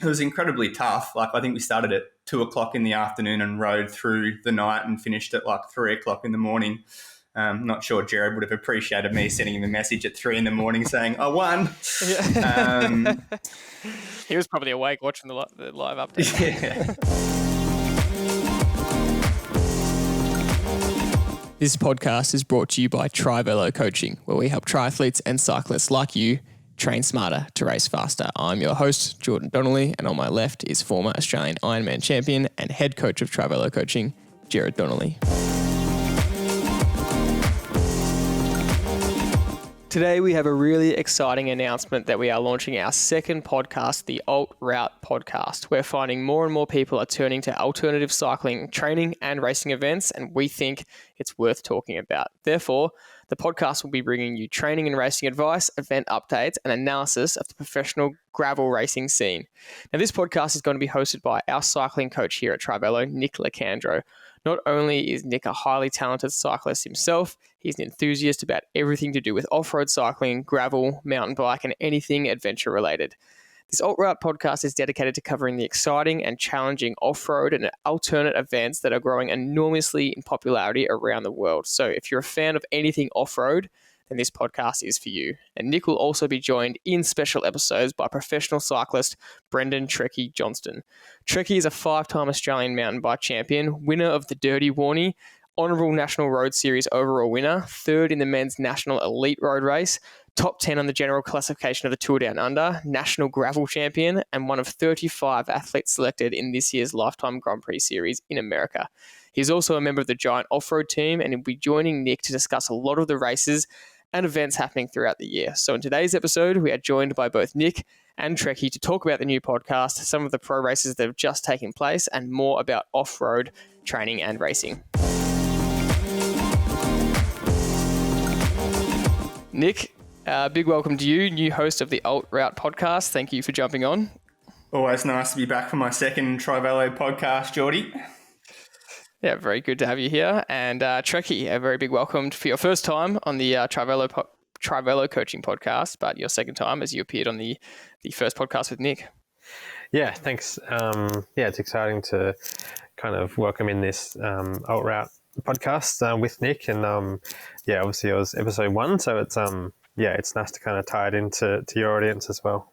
it was incredibly tough. Like, I think we started at 2:00 in the afternoon and rode through the night and finished at like 3:00 in the morning. Not sure Gerard would have appreciated me sending him a message at 3 a.m. saying, I won. Yeah. He was probably awake watching the live update. Yeah. This podcast is brought to you by TriVelo Coaching, where we help triathletes and cyclists like you train smarter to race faster. I'm your host, Jordan Donnelly, and on my left is former Australian Ironman Champion and head coach of TriVelo Coaching, Gerard Donnelly. Today, we have a really exciting announcement that we are launching our second podcast, the Alt Route Podcast. We're finding more and more people are turning to alternative cycling, training and racing events, and we think it's worth talking about. Therefore, the podcast will be bringing you training and racing advice, event updates, and analysis of the professional gravel racing scene. Now, this podcast is going to be hosted by our cycling coach here at TriVelo, Nick Locandro. Not only is Nick a highly talented cyclist himself, he's an enthusiast about everything to do with off-road cycling, gravel, mountain bike, and anything adventure related. This Alt Route podcast is dedicated to covering the exciting and challenging off-road and alternate events that are growing enormously in popularity around the world. So if you're a fan of anything off-road, then this podcast is for you. And Nick will also be joined in special episodes by professional cyclist Brendan Trekky Johnston. Trekky is a 5-time Australian mountain bike champion, winner of the Dirty Warnie, Honourable National Road Series overall winner, third in the men's national elite road race, top 10 on the general classification of the Tour Down Under, national gravel champion, and one of 35 athletes selected in this year's Lifetime Grand Prix Series in America. He's also a member of the Giant Off-Road team, and he'll be joining Nick to discuss a lot of the races and events happening throughout the year. So in today's episode, we are joined by both Nick and Trekky to talk about the new podcast, some of the pro races that have just taken place, and more about off-road training and racing. Nick, big welcome to you, new host of the Alt Route podcast. Thank you for jumping on. Always nice to be back for my second TriVelo podcast, Jordy. Yeah, very good to have you here. And Trekky, a very big welcome for your first time on the TriVelo Coaching podcast, but your second time as you appeared on the first podcast with Nick. Yeah, thanks. It's exciting to kind of welcome in this Alt Route podcast with Nick. And obviously it was episode 1, so it's nice to kind of tie it into your audience as well.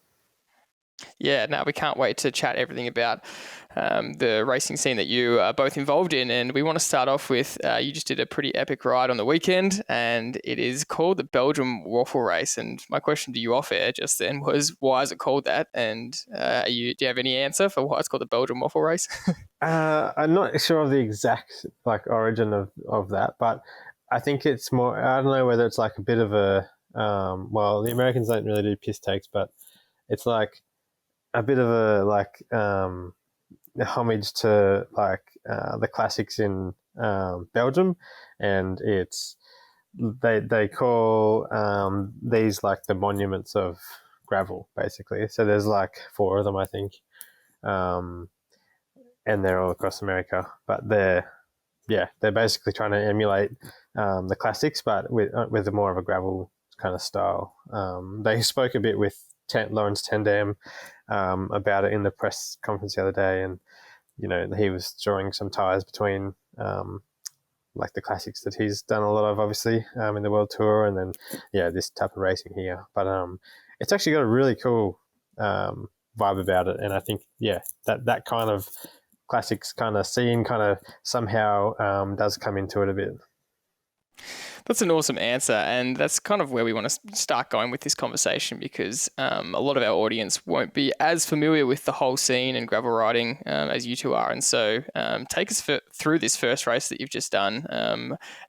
Yeah, no, we can't wait to chat everything about the racing scene that you are both involved in. And we want to start off with, you just did a pretty epic ride on the weekend, and it is called the Belgian Waffle race. And my question to you off air just then was, why is it called that? And do you have any answer for why it's called the Belgian Waffle race? I'm not sure of the exact origin of that, but I think it's more, I don't know whether it's like a bit of a, the Americans don't really do piss takes, but it's like a bit of a homage to the classics in Belgium, and it's they call these like the monuments of gravel, basically. So there's like 4 of them, I think, and they're all across America. But they're basically trying to emulate the classics, but with a more of a gravel kind of style. They spoke a bit with Lawrence Tendam about it in the press conference the other day, and he was drawing some ties between the classics that he's done a lot of, obviously, in the World Tour, and then this type of racing here. But it's actually got a really cool vibe about it, and I think that kind of classics kind of scene kind of somehow does come into it a bit. That's an awesome answer, and that's kind of where we want to start going with this conversation, because a lot of our audience won't be as familiar with the whole scene and gravel riding as you two are. And so take us through this first race that you've just done.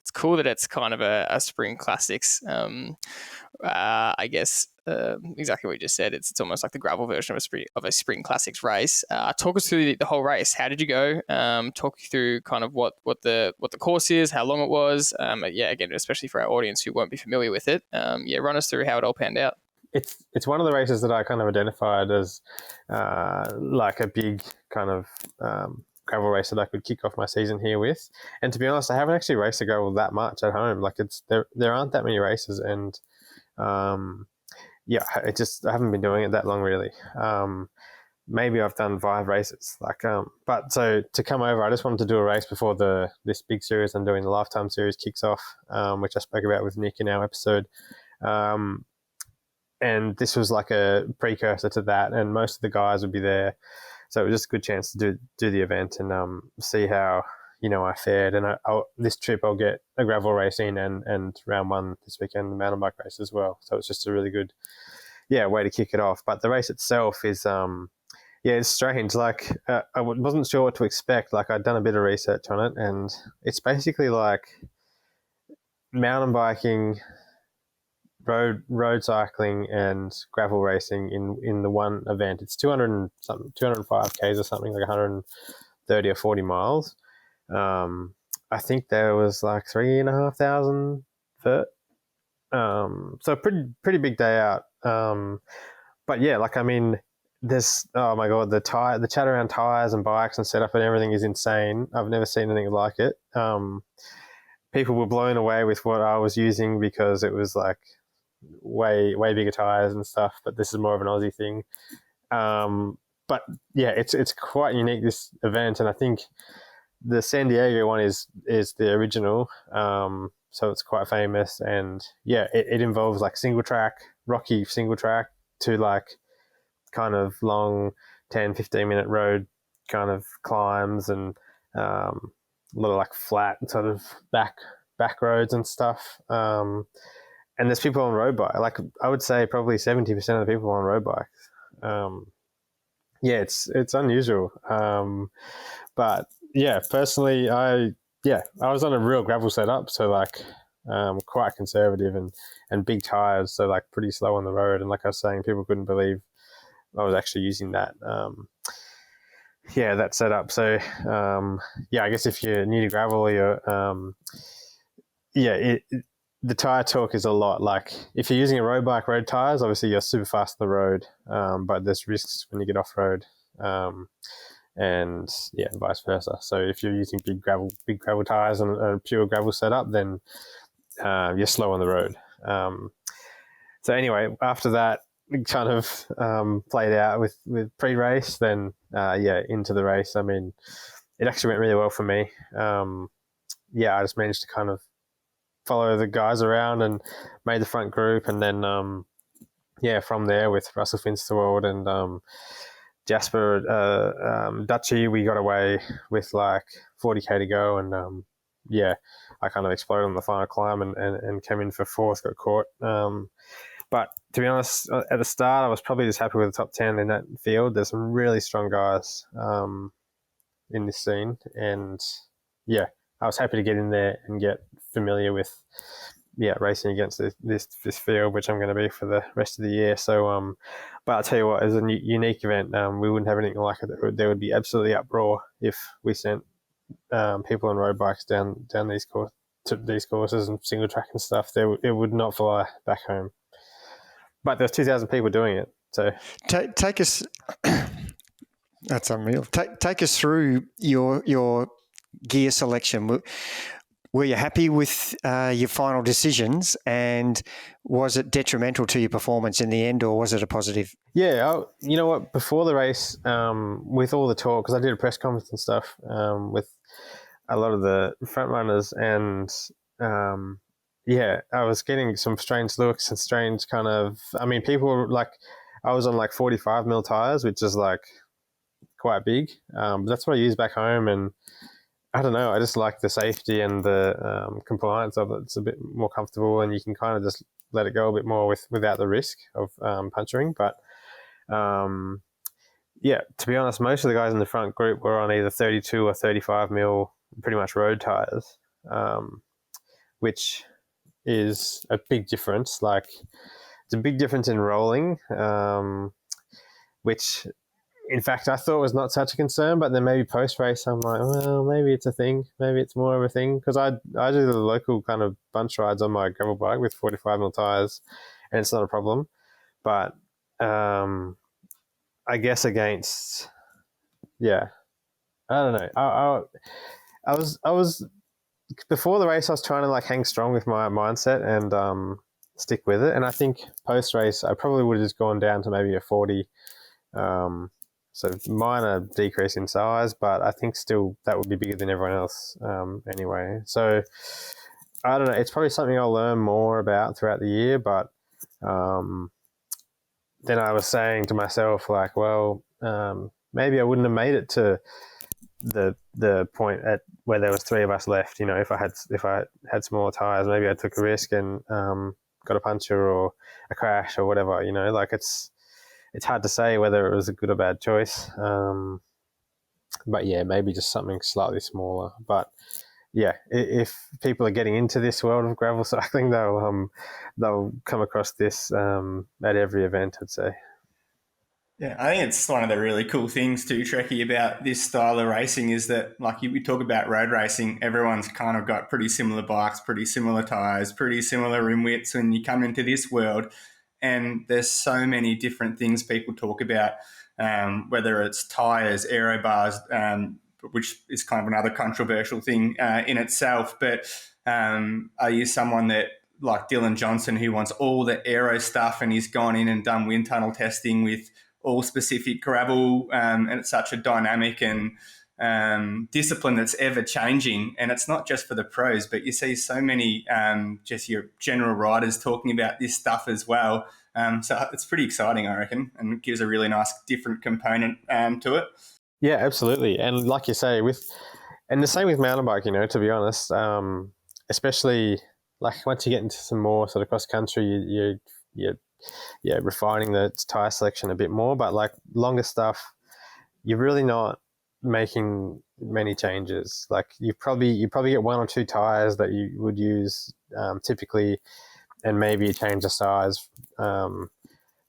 It's cool that it's kind of a spring classics, I guess. Exactly what you just said. It's almost like the gravel version of a spring classics race. Talk us through the whole race. How did you go? Talk you through kind of what the course is, how long it was. Again, especially for our audience who won't be familiar with it. Run us through how it all panned out. It's one of the races that I kind of identified as like a big kind of gravel race that I could kick off my season here with. And to be honest, I haven't actually raced the gravel that much at home. Like there aren't that many races, and I haven't been doing it that long really. maybe I've done 5 races. But so to come over, I just wanted to do a race before this big series I'm doing, the Lifetime Series, kicks off, which I spoke about with Nick in our episode. And this was like a precursor to that, and most of the guys would be there. So it was just a good chance to do the event and see how, I fared. And this trip I'll get a gravel race in and round 1 this weekend, the mountain bike race as well. So it's just a really good, way to kick it off. But the race itself is, it's strange. Like I wasn't sure what to expect. Like I'd done a bit of research on it, and it's basically like mountain biking, road cycling and gravel racing in the one event. It's 205 Ks or something, like 130 or 40 miles. I think there was like 3,500 foot. So pretty big day out. But yeah, like, I mean, there's, oh my God, the chat around tires and bikes and setup and everything is insane. I've never seen anything like it. People were blown away with what I was using because it was like way bigger tires and stuff, but this is more of an Aussie thing. But yeah, it's quite unique, this event, and I think the San Diego one is the original, so it's quite famous. And yeah, it involves like rocky single track to like kind of long 10-15 minute road kind of climbs, and a lot of like flat sort of back roads and stuff. And there's people on road bike. Like I would say probably 70% of the people on road bikes. Yeah, it's unusual. But yeah, personally, I was on a real gravel setup, so like quite conservative and big tires, so like pretty slow on the road. And like I was saying, people couldn't believe I was actually using that. That setup. So I guess if you're new to gravel, the tire torque is a lot. Like if you're using a road bike, road tires, obviously you're super fast on the road, but there's risks when you get off road, and vice versa. So if you're using big gravel tires and a pure gravel setup, then you're slow on the road. So anyway, after that, it kind of played out with pre-race, then into the race. I mean, it actually went really well for me. I just managed to kind of follow the guys around and made the front group, and then from there with Russell Finsterwald and Jasper Dutchy, we got away with like 40k to go, and I kind of exploded on the final climb and came in for 4th, got caught. But to be honest, at the start I was probably just happy with the top 10 in that field. There's some really strong guys in this scene, and I was happy to get in there and get familiar with racing against this field, which I'm going to be for the rest of the year. So but I'll tell you what, as a unique event, we wouldn't have anything like it. There would be absolutely uproar if we sent people on road bikes down these courses and single track and stuff. It would not fly back home. But there's 2,000 people doing it. So take us. That's unreal. Take us through your gear selection. Were you happy with your final decisions, and was it detrimental to your performance in the end, or was it a positive? Yeah, you know what? Before the race, with all the talk, because I did a press conference and stuff with a lot of the front runners, and I was getting some strange looks and strange kind of. I mean, people were like, I was on like 45 mil tires, which is like quite big. But that's what I use back home, and I don't know. I just like the safety and the compliance of it. It's a bit more comfortable, and you can kind of just let it go a bit more without the risk of puncturing. But to be honest, most of the guys in the front group were on either 32 or 35 mil, pretty much road tires, which is a big difference. Like, it's a big difference in rolling, which, in fact, I thought was not such a concern, but then maybe post-race, I'm like, well, maybe it's a thing. Maybe it's more of a thing. Because I do the local kind of bunch rides on my gravel bike with 45 mil tires, and it's not a problem. But I guess against, I don't know. I was before the race, I was trying to like hang strong with my mindset and stick with it. And I think post-race, I probably would have just gone down to maybe a 40, So minor decrease in size, but I think still that would be bigger than everyone else anyway. So I don't know. It's probably something I'll learn more about throughout the year, but then I was saying to myself, like, well, maybe I wouldn't have made it to the point at where there was 3 of us left. You know, if I had smaller tires, maybe I took a risk and got a puncture or a crash or whatever. You know, like it's hard to say whether it was a good or bad choice. But yeah, maybe just something slightly smaller. But yeah, if people are getting into this world of gravel cycling, they'll come across this at every event, I'd say. Yeah, I think it's one of the really cool things too, Trekky, about this style of racing is that, like we talk about road racing, everyone's kind of got pretty similar bikes, pretty similar tyres, pretty similar rim widths when you come into this world. And there's so many different things people talk about, whether it's tyres, aero bars, which is kind of another controversial thing in itself. But are you someone that, like Dylan Johnston, who wants all the aero stuff and he's gone in and done wind tunnel testing with all specific gravel, and it's such a dynamic and discipline that's ever changing. And it's not just for the pros, but you see so many just your general riders talking about this stuff as well. So it's pretty exciting, I reckon, and it gives a really nice different component to it. Yeah, absolutely. And like you say, and the same with mountain bike, you know, to be honest, especially like once you get into some more sort of cross country, you're refining the tire selection a bit more, but like longer stuff, you're really not making many changes. Like you probably get 1 or 2 tires that you would use typically, and maybe change the size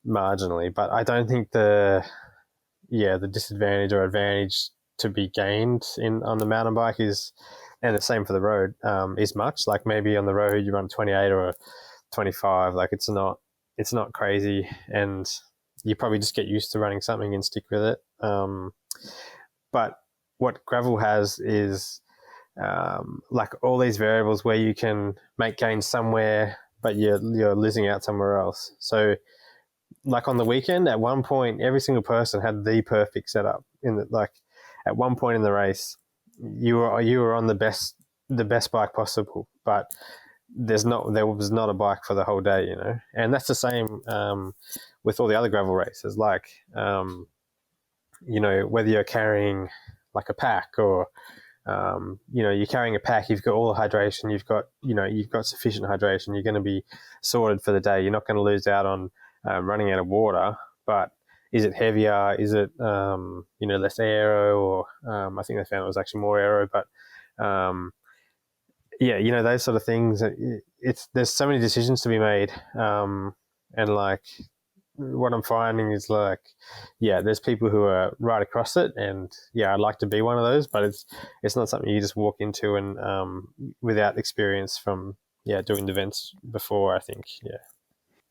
marginally. But I don't think the disadvantage or advantage to be gained on the mountain bike is, and the same for the road, is much. Like maybe on the road you run 28 or 25, like it's not crazy, and you probably just get used to running something and stick with it. But what gravel has is like all these variables where you can make gains somewhere, but you're losing out somewhere else. So like on the weekend, at one point, every single person had the perfect setup. At one point in the race, you were on the best bike possible, but there was not a bike for the whole day, you know. And that's the same with all the other gravel races. Like, you know, whether you're carrying like a pack or you know, you're carrying a pack, you've got all the hydration, you've got sufficient hydration, you're going to be sorted for the day. You're not going to lose out on running out of water. But is it heavier? Is it you know, less aero? Or I think they found it was actually more aero. But yeah, you know, those sort of things. There's so many decisions to be made, and like what I'm finding is like, yeah, there's people who are right across it, and yeah, I'd like to be one of those, but it's not something you just walk into and without experience from doing the events before. I think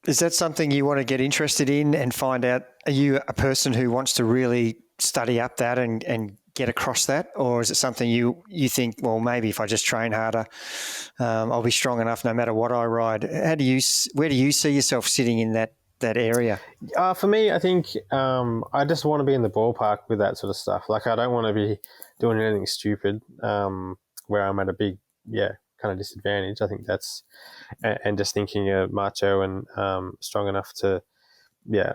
Is that something you want to get interested in and find out? Are you a person who wants to really study up that and get across that, or is it something you think, well, maybe if I just train harder, I'll be strong enough no matter what I ride? Where do you see yourself sitting in that area? For me, I think I just want to be in the ballpark with that sort of stuff. Like I don't want to be doing anything stupid where I'm at a big kind of disadvantage. I think that's and just thinking you're macho and strong enough to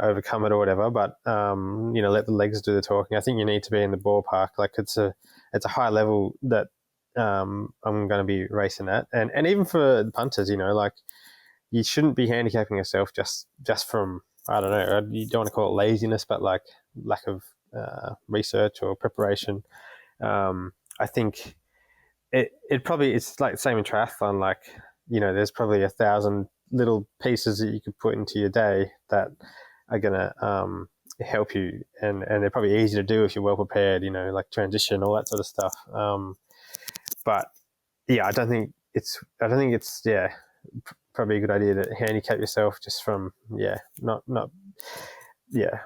overcome it or whatever, but you know, let the legs do the talking. I think you need to be in the ballpark. Like it's a high level that I'm going to be racing at, and even for the punters, you know, like you shouldn't be handicapping yourself just from, I don't know, you don't want to call it laziness, but like lack of research or preparation. I think it's like the same in triathlon. Like, you know, there's probably 1,000 little pieces that you could put into your day that are going to help you, and they're probably easy to do if you're well prepared, you know, like transition, all that sort of stuff. But yeah, I don't think it's probably a good idea to handicap yourself just from not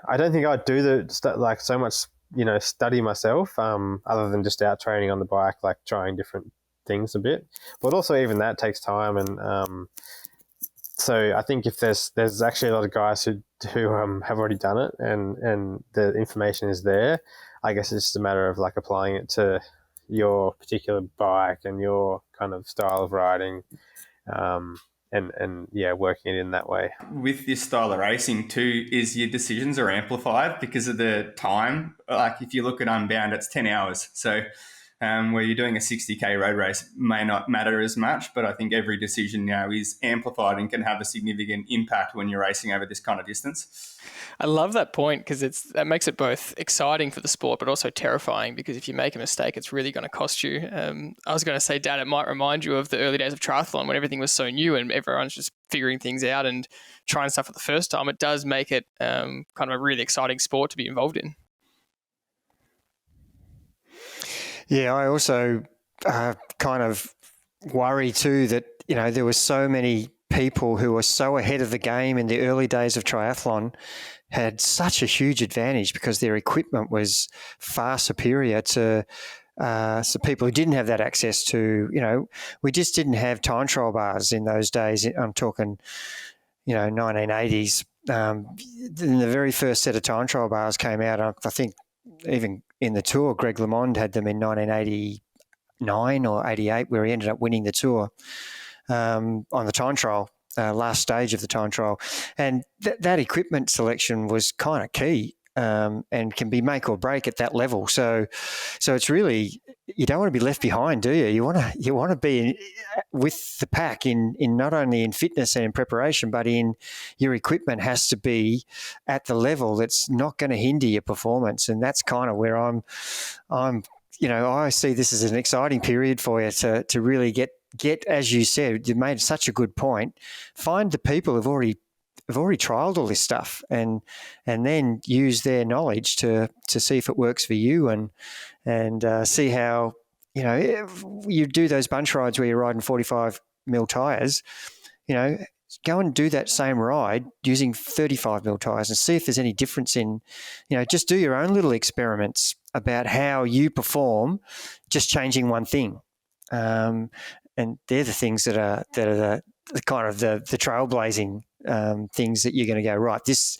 I don't think I'd do like so much, you know, study myself other than just out training on the bike, like trying different things a bit. But also even that takes time, and So I think if there's actually a lot of guys who have already done it, and the information is there. I guess it's just a matter of like applying it to your particular bike and your kind of style of riding, and working it in that way. With this style of racing too, is your decisions are amplified because of the time. Like if you look at Unbound, it's 10 hours. So where you're doing a 60K road race may not matter as much, but I think every decision now is amplified and can have a significant impact when you're racing over this kind of distance. I love that point because that makes it both exciting for the sport, but also terrifying because if you make a mistake, it's really going to cost you. I was going to say, Dad, it might remind you of the early days of triathlon when everything was so new and everyone's just figuring things out and trying stuff for the first time. It does make it kind of a really exciting sport to be involved in. Yeah, I also kind of worry too that, there were so many people who were so ahead of the game in the early days of triathlon, had such a huge advantage because their equipment was far superior to some people who didn't have that access to, we just didn't have time trial bars in those days. I'm talking, 1980s. Then the very first set of time trial bars came out, I think even in the Tour, Greg LeMond had them in 1989 or 88, where he ended up winning the Tour on the time trial, last stage of the time trial. And that equipment selection was kind of key and can be make or break at that level. So it's really, you don't want to be left behind, do you? You want to be with the pack in not only in fitness and in preparation, but in your equipment has to be at the level that's not going to hinder your performance. And that's kind of where I'm I see this as an exciting period for you to really get, as you said, you made such a good point. Find the people who've already trialed all this stuff and then use their knowledge to see if it works for you and see how, you do those bunch rides where you're riding 45 mil tires, go and do that same ride using 35 mil tires and see if there's any difference in, just do your own little experiments about how you perform, just changing one thing. And they're the things that are the kind of the trailblazing things that you're going to go, right, this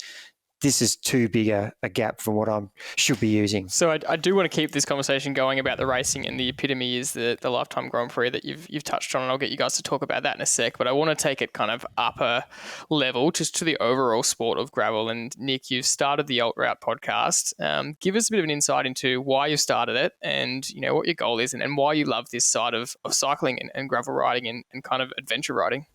is too big a gap from what I should be using. So I do want to keep this conversation going about the racing, and the epitome is the Lifetime Grand Prix that you've touched on, and I'll get you guys to talk about that in a sec. But I want to take it kind of upper level, just to the overall sport of gravel. And Nick, you've started the Alt Route podcast. Give us a bit of an insight into why you started it, and what your goal is, and why you love this side of cycling and gravel riding and kind of adventure riding.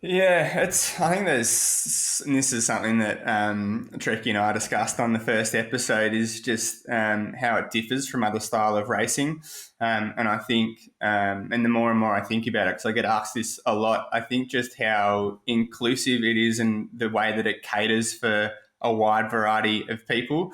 Yeah, I think this is something that Trekky and I discussed on the first episode, is just how it differs from other style of racing. And I think, and the more and more I think about it, because I get asked this a lot, I think just how inclusive it is and the way that it caters for a wide variety of people.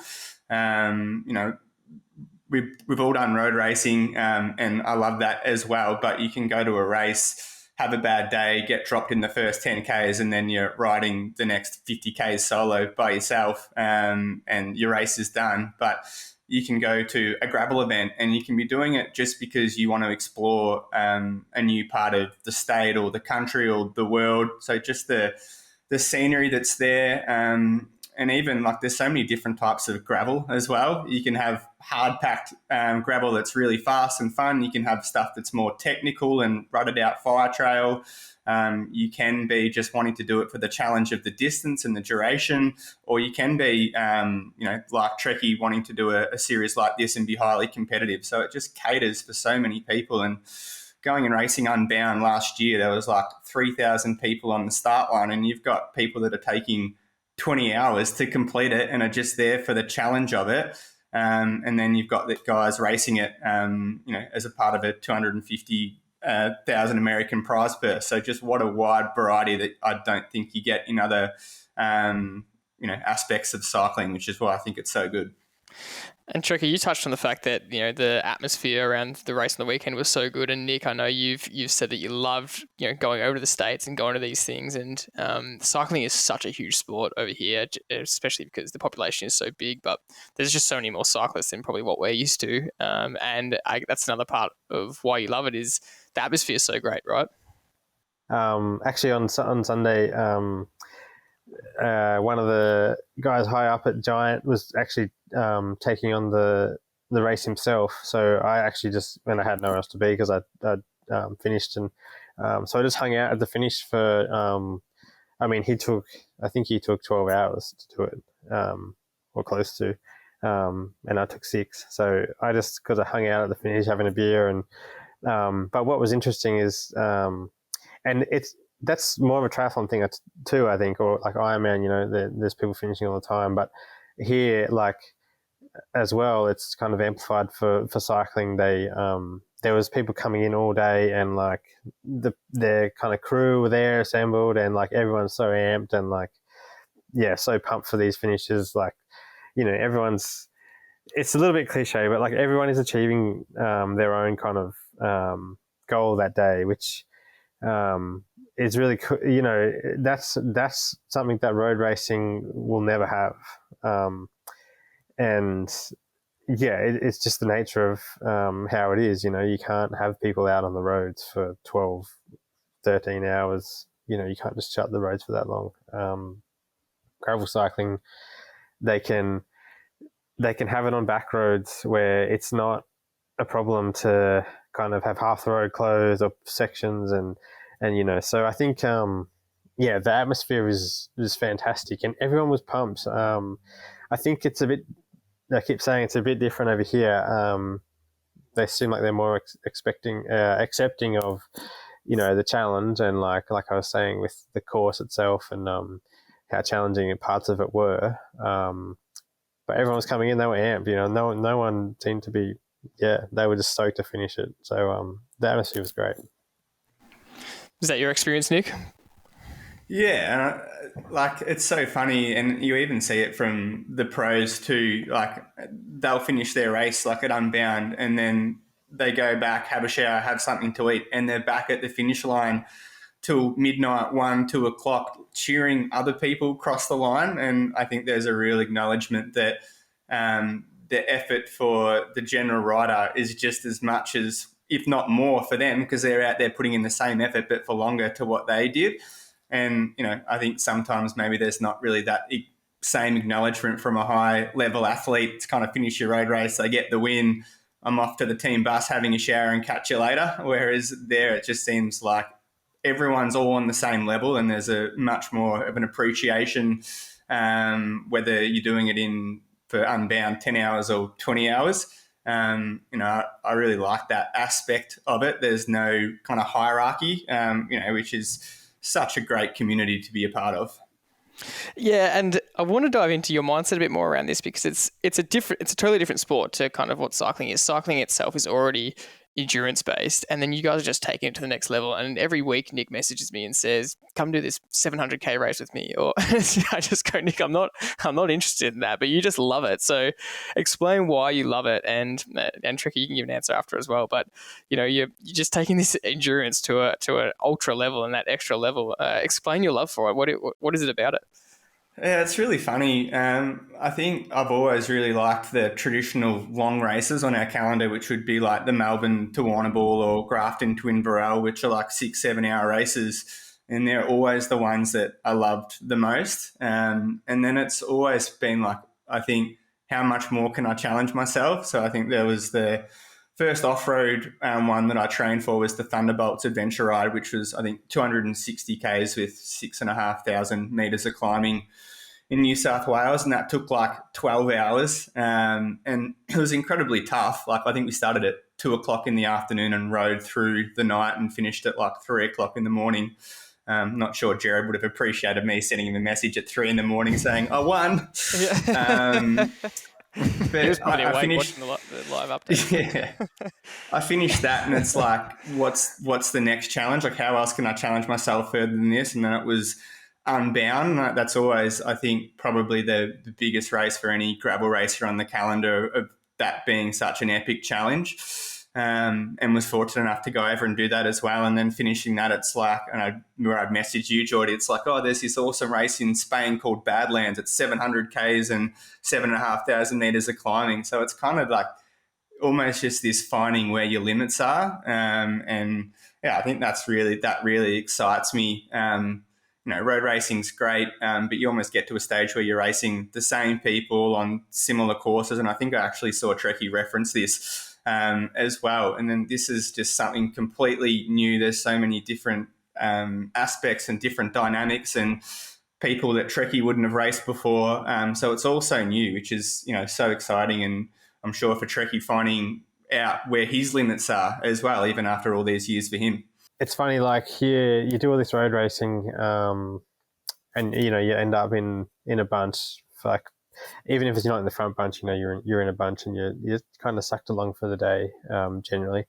We've all done road racing, and I love that as well, but you can go to a race, have a bad day, get dropped in the first 10Ks, and then you're riding the next 50Ks solo by yourself, and your race is done. But you can go to a gravel event and you can be doing it just because you want to explore a new part of the state or the country or the world. So just the scenery that's there, and even like there's so many different types of gravel as well. You can have hard-packed gravel that's really fast and fun. You can have stuff that's more technical and rutted out fire trail. You can be just wanting to do it for the challenge of the distance and the duration, or you can be, like Trekky, wanting to do a series like this and be highly competitive. So it just caters for so many people. And going and racing Unbound last year, there was like 3,000 people on the start line, and you've got people that are taking 20 hours to complete it and are just there for the challenge of it. And then you've got the guys racing it, as a part of a 250,000 American prize purse. So just what a wide variety that I don't think you get in other, aspects of cycling, which is why I think it's so good. And Trekky, you touched on the fact that the atmosphere around the race on the weekend was so good. And Nick, I know you've said that you loved going over to the States and going to these things. And cycling is such a huge sport over here, especially because the population is so big. But there's just so many more cyclists than probably what we're used to. That's another part of why you love it, is the atmosphere is so great, right? Actually, on Sunday, one of the guys high up at Giant was actually taking on the race himself. So I actually when I had nowhere else to be because I finished, and so I just hung out at the finish for. I mean, I think he took 12 hours to do it, or close to, and I took 6. So because I hung out at the finish having a beer, and but what was interesting is, and that's more of a triathlon thing too, I think, or like Ironman. There's people finishing all the time, but here, like as well, it's kind of amplified for cycling. There was people coming in all day, and like their kind of crew were there assembled, and like everyone's so amped and like so pumped for these finishes. Like everyone's. It's a little bit cliche, but like everyone is achieving their own kind of goal that day, which is really cool. That's something that road racing will never have, and it's just the nature of how it is. You can't have people out on the roads for 12, 13 hours. You can't just shut the roads for that long. Gravel cycling, they can have it on back roads where it's not a problem to kind of have half the road closed or sections, and so I think the atmosphere is fantastic, and everyone was pumped. I think it's a bit. I keep saying it's a bit different over here. They seem like they're more accepting of, the challenge, and like I was saying with the course itself, and how challenging parts of it were. But everyone was coming in; they were amped. No one seemed to be. Yeah, they were just stoked to finish it. So the atmosphere was great. Is that your experience, Nick? Yeah, like it's so funny, and you even see it from the pros too. Like they'll finish their race like at Unbound, and then they go back, have a shower, have something to eat, and they're back at the finish line till midnight, 1, 2 o'clock, cheering other people cross the line. And I think there's a real acknowledgement that the effort for the general rider is just as much as, if not more, for them, because they're out there putting in the same effort but for longer to what they did. And, I think sometimes maybe there's not really that same acknowledgement from a high-level athlete to kind of finish your road race. They get the win, I'm off to the team bus having a shower and catch you later. Whereas there it just seems like everyone's all on the same level, and there's a much more of an appreciation, whether you're doing it for Unbound 10 hours or 20 hours. I really like that aspect of it. There's no kind of hierarchy, which is such a great community to be a part of. Yeah, and I want to dive into your mindset a bit more around this, because it's a totally different sport to kind of what cycling is. Cycling itself is already endurance based, and then you guys are just taking it to the next level. And every week Nick messages me and says, come do this 700k race with me, or I just go, Nick, I'm not interested in that, but you just love it. So explain why you love it, and Trekky, you can give an answer after as well, but you're just taking this endurance to an ultra level and that extra level. Explain your love for it. What is it about it? Yeah, it's really funny. I think I've always really liked the traditional long races on our calendar, which would be like the Melbourne to Warrnambool or Grafton to Inverell, which are like 6-7 hour races. And they're always the ones that I loved the most. And then it's always been like, I think, how much more can I challenge myself? So I think there was the first off-road one that I trained for was the Thunderbolts Adventure Ride, which was, I think, 260 Ks with 6,500 metres of climbing in New South Wales, and that took like 12 hours. And it was incredibly tough. Like I think we started at 2 o'clock in the afternoon and rode through the night and finished at like 3 o'clock in the morning. Not sure Jared would have appreciated me sending him a message at 3 in the morning saying, I won. Yeah. But he was probably I awake finished, watching the live update. Yeah, I finished that, and it's like, what's the next challenge? Like, how else can I challenge myself further than this? And then it was Unbound. That's always, I think, probably the biggest race for any gravel racer on the calendar, of that being such an epic challenge. And was fortunate enough to go over and do that as well. And then finishing that, it's like, and I'd messaged you, Jordy, it's like, oh, there's this awesome race in Spain called Badlands. It's 700 Ks and 7,500 meters of climbing. So it's kind of like, almost just this finding where your limits are. And yeah, I think that really excites me. Road racing's great, but you almost get to a stage where you're racing the same people on similar courses. And I think I actually saw Trekky reference this as well. And then this is just something completely new. There's so many different aspects and different dynamics and people that Trekky wouldn't have raced before. So it's all so new, which is, so exciting. And I'm sure for Trekky finding out where his limits are as well, even after all these years for him. It's funny, like here you do all this road racing, and you end up in a bunch. Like even if it's not in the front bunch, you're in a bunch and you're kind of sucked along for the day. Generally,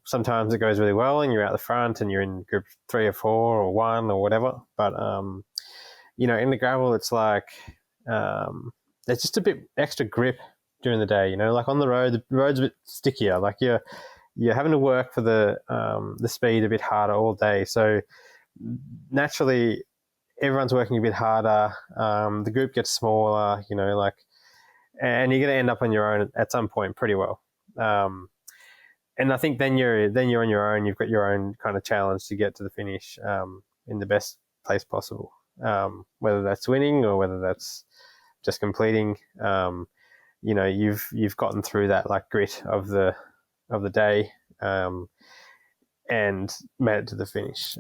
sometimes it goes really well and you're out the front and you're in group 3 or 4 or 1 or whatever. But in the gravel, it's like there's just a bit extra grip during the day. Like on the road, the road's a bit stickier. Like you're having to work for the speed a bit harder all day. So naturally, everyone's working a bit harder. The group gets smaller, and you're going to end up on your own at some point pretty well. And I think then you're on your own. You've got your own kind of challenge to get to the finish in the best place possible. Whether that's winning or whether that's just completing. You've gotten through that like grit of the day and made it to the finish,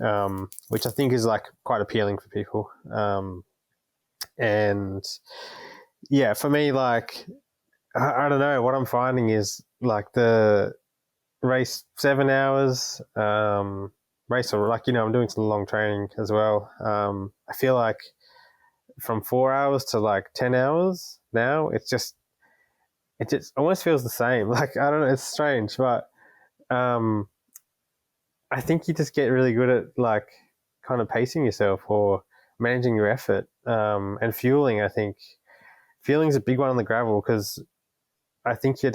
which I think is like quite appealing for people. And yeah, for me, like, I don't know, what I'm finding is like the race 7 hours, race, or like, I'm doing some long training as well. I feel like from 4 hours to like 10 hours now, it just almost feels the same. Like, I don't know, it's strange, but I think you just get really good at like kind of pacing yourself or managing your effort, and fueling. I think fueling's a big one on the gravel because I think you're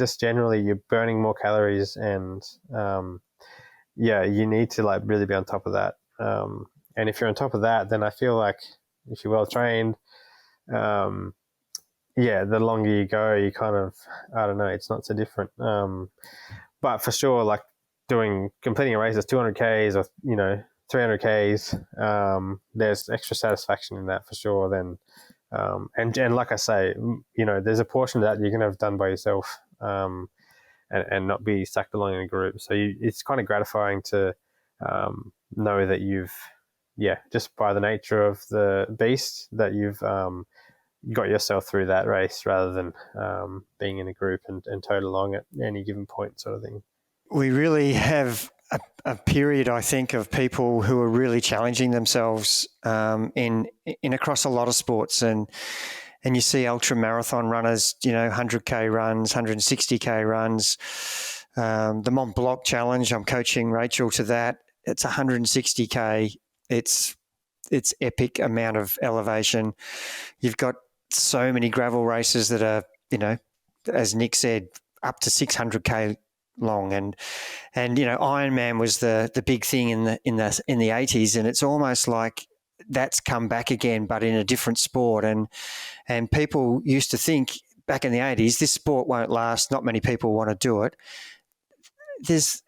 burning more calories, and you need to like really be on top of that. And if you're on top of that, then I feel like if you're well trained, the longer you go, you kind of, I don't know, it's not so different. But for sure, like completing a race that's 200 Ks or 300 Ks, there's extra satisfaction in that for sure. Then, and like I say, there's a portion of that you're gonna have done by yourself, and not be sucked along in a group. So it's kind of gratifying to know that you've, just by the nature of the beast, that you've got yourself through that race rather than being in a group and towed along at any given point, sort of thing. We really have a period, I think, of people who are really challenging themselves in across a lot of sports, and you see ultra marathon runners, 100K runs, 160K runs. The Mont Blanc Challenge, I'm coaching Rachel to that. It's 160K. It's epic amount of elevation. You've got so many gravel races that are, as Nick said, up to 600K long, and Ironman was the big thing in the 80s, and it's almost like that's come back again, but in a different sport. And people used to think back in the 80s, this sport won't last. Not many people want to do it.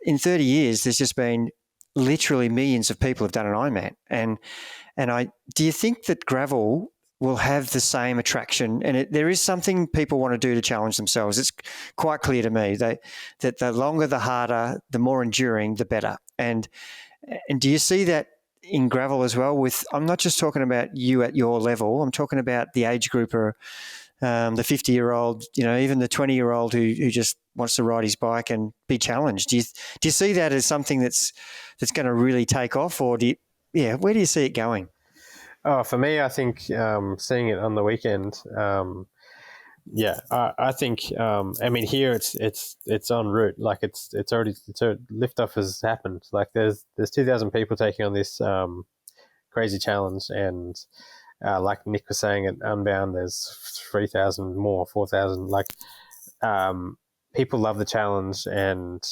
In 30 years, there's just been literally millions of people have done an Ironman. And do you think that gravel will have the same attraction? And there is something people want to do to challenge themselves. It's quite clear to me that the longer, the harder, the more enduring, the better. And do you see that in gravel as well? I'm not just talking about you at your level. I'm talking about the age grouper, the 50-year-old, even the 20-year-old who just wants to ride his bike and be challenged. Do you see that as something that's going to really take off, or where do you see it going? Oh, for me, I think seeing it on the weekend, I think here it's en route. Like it's liftoff has happened. Like there's 2,000 people taking on this crazy challenge, and like Nick was saying, at Unbound there's 3,000 more, 4,000. Like people love the challenge, and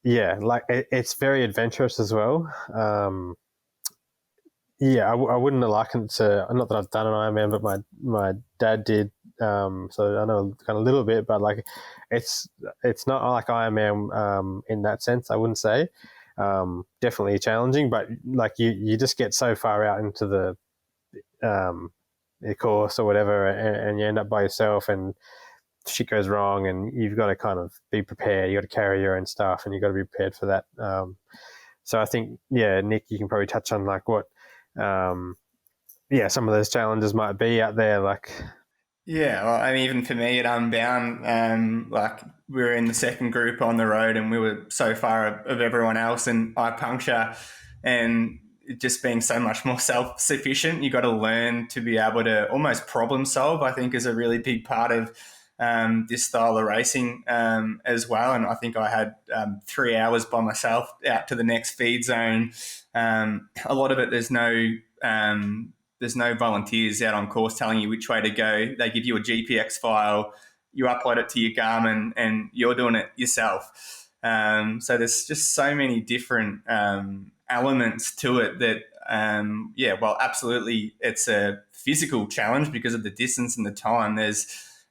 it's very adventurous as well. I wouldn't liken it to, not that I've done an Ironman, but my dad did so I know kind of a little bit, but like it's not like Ironman in that sense, I wouldn't say. Definitely challenging, but like you just get so far out into the course or whatever, and you end up by yourself, and shit goes wrong, and you've got to kind of be prepared. You got to carry your own stuff, and you've got to be prepared for that. So I think, Nick, you can probably touch on like what, some of those challenges might be out there. Like, yeah, well, I mean, even for me at Unbound, like we were in the second group on the road, and we were so far of everyone else, and I puncture, and just being so much more self-sufficient, you got to learn to be able to almost problem solve, I think, is a really big part of this style of racing as well. And I think I had 3 hours by myself out to the next feed zone. A lot of it, there's no volunteers out on course telling you which way to go. They give you a GPX file, you upload it to your Garmin, and you're doing it yourself. So there's just so many different elements to it that, absolutely, it's a physical challenge because of the distance and the time. There's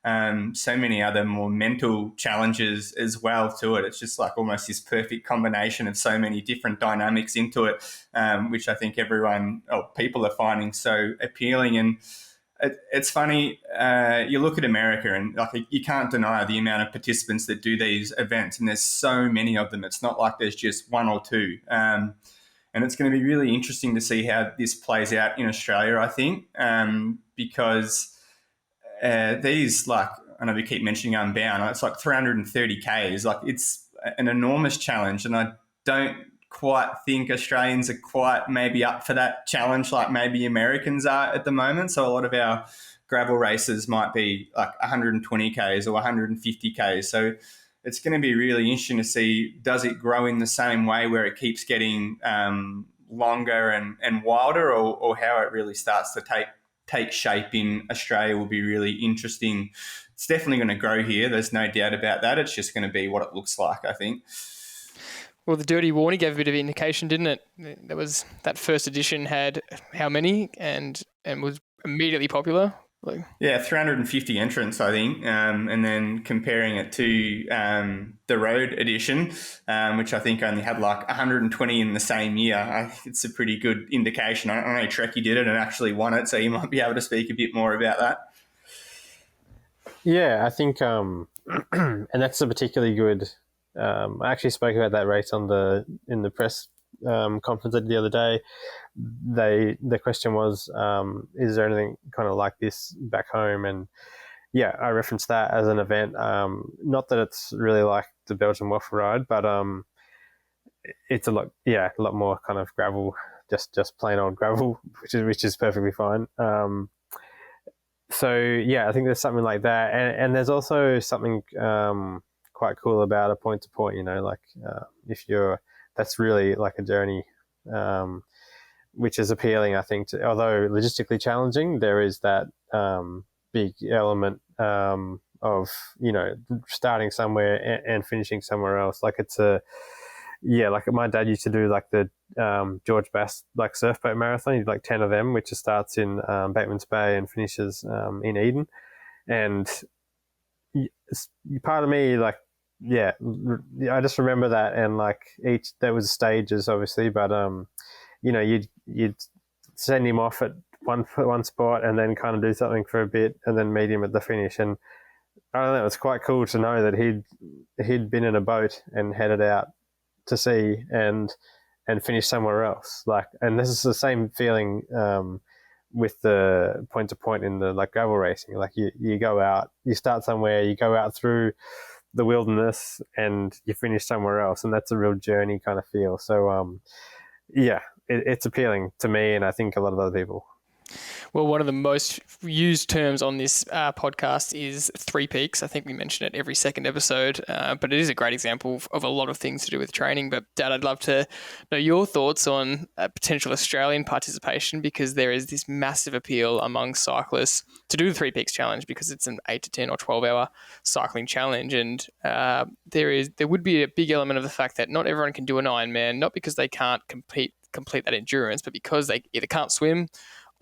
so many other more mental challenges as well to it. It's just like almost this perfect combination of so many different dynamics into it, which I think people are finding so appealing. And it's funny, you look at America, and like you can't deny the amount of participants that do these events, and there's so many of them. It's not like there's just one or two. And it's going to be really interesting to see how this plays out in Australia, I think, because these, like, I know we keep mentioning Unbound, it's like 330 Ks. Like, it's an enormous challenge, and I don't quite think Australians are quite maybe up for that challenge like maybe Americans are at the moment. So a lot of our gravel races might be like 120 Ks or 150 Ks. So it's going to be really interesting to see, does it grow in the same way where it keeps getting longer and wilder, or how it really starts to take shape in Australia will be really interesting. It's definitely going to grow here. There's no doubt about that. It's just going to be what it looks like, I think. Well, the Dirty Warning gave a bit of indication, didn't it? That first edition had how many and was immediately popular? Yeah, 350 entrants, I think, and then comparing it to the road edition, which I think only had like 120 in the same year. It's a pretty good indication. I know Trekky did it and actually won it, so you might be able to speak a bit more about that. Yeah, I think, and that's a particularly good. I actually spoke about that race in the press conference the other day. The question was, is there anything kind of like this back home? And yeah, I referenced that as an event. Not that it's really like the Belgian Waffle ride, but it's a lot more kind of gravel, just plain old gravel, which is perfectly fine. So yeah, I think there's something like that, and there's also something quite cool about a point to point. That's really like a journey. Which is appealing, I think. Although logistically challenging, there is that big element of starting somewhere and finishing somewhere else. Like like my dad used to do like the George Bass like surfboat marathon. He did like 10 of them, which starts in Bateman's Bay and finishes in Eden. And part of me, like, I just remember that, and like there was stages obviously, but you'd send him off at one spot and then kind of do something for a bit and then meet him at the finish. And I don't know, it's quite cool to know that he'd been in a boat and headed out to sea and finished somewhere else. Like, and this is the same feeling with the point to point in the like gravel racing. Like you go out, you start somewhere, you go out through the wilderness and you finish somewhere else, and that's a real journey kind of feel. So it's appealing to me, and I think a lot of other people. Well, one of the most used terms on this podcast is 3 peaks. I think we mention it every second episode, but it is a great example of a lot of things to do with training. But Dad, I'd love to know your thoughts on potential Australian participation, because there is this massive appeal among cyclists to do the 3 peaks challenge, because it's an 8 to 10 or 12 hour cycling challenge. And there would be a big element of the fact that not everyone can do an Ironman, not because they can't complete that endurance, but because they either can't swim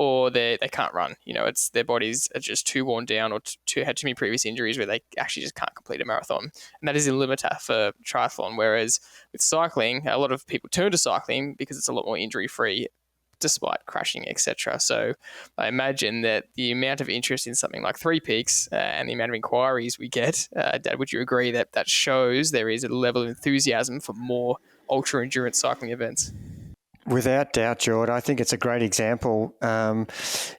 or they can't run. It's their bodies are just too worn down, or had too many previous injuries where they actually just can't complete a marathon. And that is a limiter for triathlon. Whereas with cycling, a lot of people turn to cycling because it's a lot more injury free, despite crashing, etc. So I imagine that the amount of interest in something like Three Peaks and the amount of inquiries we get, Dad, would you agree that shows there is a level of enthusiasm for more ultra endurance cycling events? Without doubt, Jordy, I think it's a great example.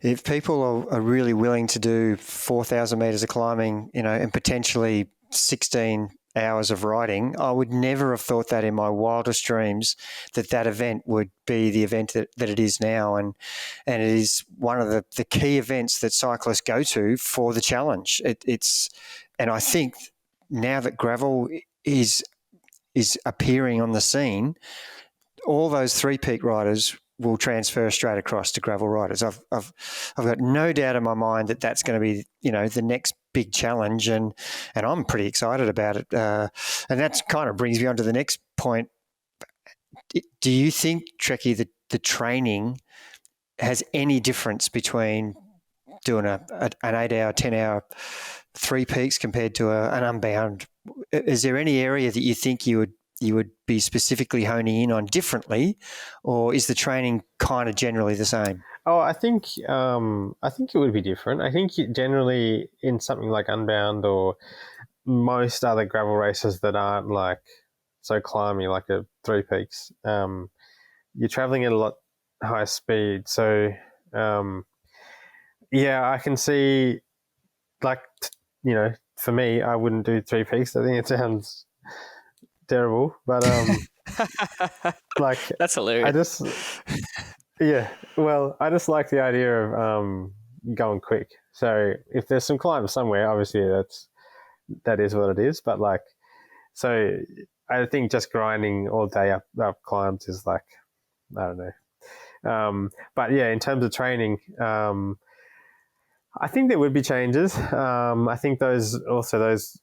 If people are really willing to do 4,000 metres of climbing, and potentially 16 hours of riding, I would never have thought that in my wildest dreams that event would be the event that it is now. And it is one of the key events that cyclists go to for the challenge. And I think now that gravel is appearing on the scene, all those three-peak riders will transfer straight across to gravel riders. I've got no doubt in my mind that that's going to be, the next big challenge, and I'm pretty excited about it. And that kind of brings me on to the next point. Do you think, Trekky, that the training has any difference between doing an 8-hour, 10-hour Three Peaks compared to an unbound? Is there any area that you think you would be specifically honing in on differently, or is the training kind of generally the same? Oh, I think it would be different. I think generally in something like Unbound or most other gravel races that aren't like so climby, like a Three Peaks, you're traveling at a lot higher speed. So, I can see, like, for me, I wouldn't do Three Peaks. I think it sounds terrible, but like, that's hilarious. I just like the idea of going quick. So if there's some climb somewhere, obviously that is what it is. But like, so I think just grinding all day up climbs is like, I don't know. But yeah, in terms of training, I think there would be changes. I think those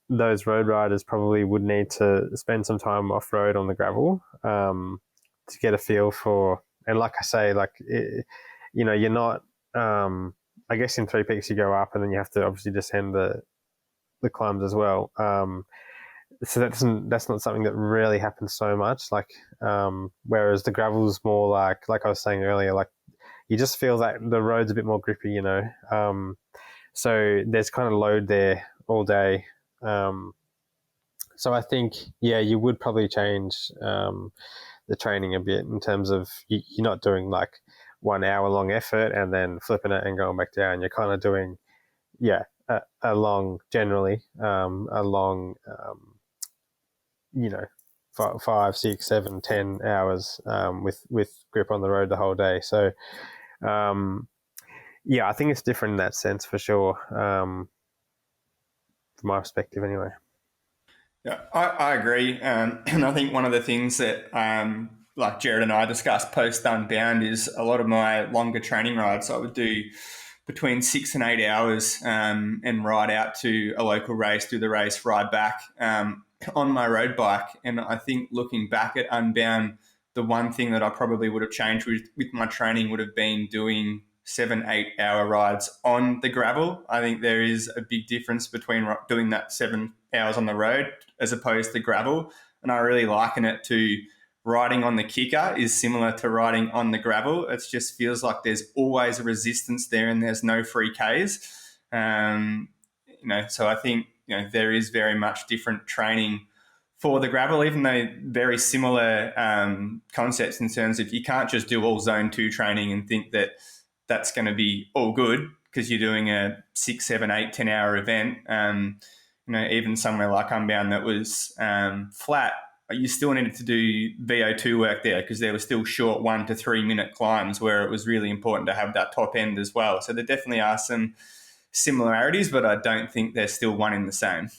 road riders probably would need to spend some time off road on the gravel to get a feel for. And like I say, you're not. I guess in Three Peaks you go up and then you have to obviously descend the climbs as well. So that's not something that really happens so much. Like whereas the gravel's more like I was saying earlier, like, you just feel that the road's a bit more grippy, so there's kind of load there all day. So I think, you would probably change the training a bit in terms of you're not doing like 1 hour long effort and then flipping it and going back down. You're kind of doing, a long, 5, 6, 7, 10 hours with grip on the road the whole day. So, I think it's different in that sense for sure, from my perspective anyway. Yeah, I agree. And I think one of the things that like Gerard and I discussed post Unbound is a lot of my longer training rides I would do between 6 and 8 hours and ride out to a local race, do the race, ride back on my road bike. And I think looking back at Unbound, the one thing that I probably would have changed with my training would have been doing 7, 8 hour rides on the gravel. I think there is a big difference between doing that 7 hours on the road as opposed to gravel. And I really liken it to riding on the kicker is similar to riding on the gravel. It just feels like there's always a resistance there and there's no free Ks. So I think, there is very much different training for the gravel, even though very similar concepts in terms of you can't just do all zone 2 training and think that that's going to be all good because you're doing a 6, 7, 8, 10 hour event. Even somewhere like Unbound that was flat, you still needed to do VO2 work there because there were still short 1 to 3 minute climbs where it was really important to have that top end as well. So there definitely are some similarities, but I don't think they're still one in the same.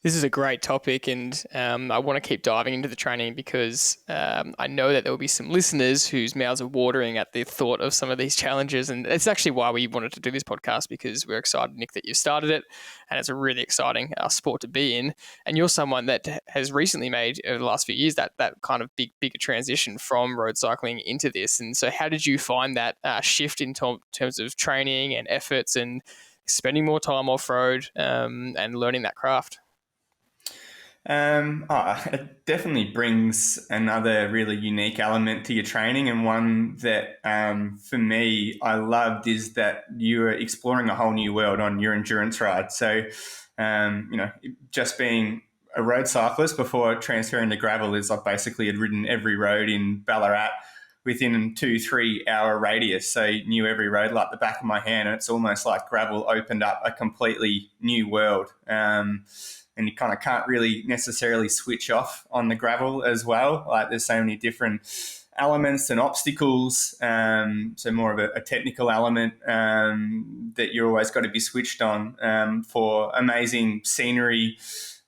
This is a great topic, and I want to keep diving into the training because I know that there will be some listeners whose mouths are watering at the thought of some of these challenges. And it's actually why we wanted to do this podcast, because we're excited, Nick, that you started it, and it's a really exciting sport to be in. And you're someone that has recently made, over the last few years, that kind of bigger transition from road cycling into this. And so how did you find that shift in terms of training and efforts and spending more time off-road and learning that craft? It definitely brings another really unique element to your training, and one that for me I loved is that you're exploring a whole new world on your endurance ride. So, just being a road cyclist before transferring to gravel is I basically had ridden every road in Ballarat within a 2-3 hour radius. So knew every road like the back of my hand, and it's almost like gravel opened up a completely new world. And you kind of can't really necessarily switch off on the gravel as well. Like there's so many different elements and obstacles. So more of a technical element that you're always got to be switched on for amazing scenery,